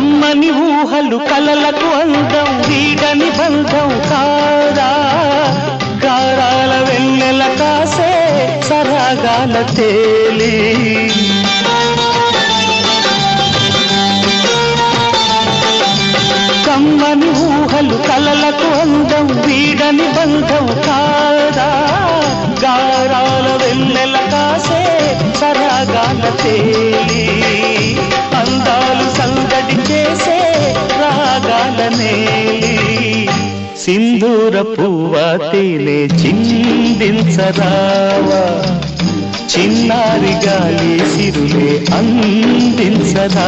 కమ్మని ఊహలు కలలకు అందం వీడని బంధం కాదా గారాల వెన్నెల కాసే సరాగాల తేలి కమ్మని ఊహలు కలలకు అందం వీడని బంధం కాదా గారాల వెన్నెల కాసే సరాగాల తేలి అందాలు సందడి చేసే రాగాల నేలి సింధూర పువ్వ తేనె చిందించరావా చిన్నారి గాలి సిరులే అందించరావా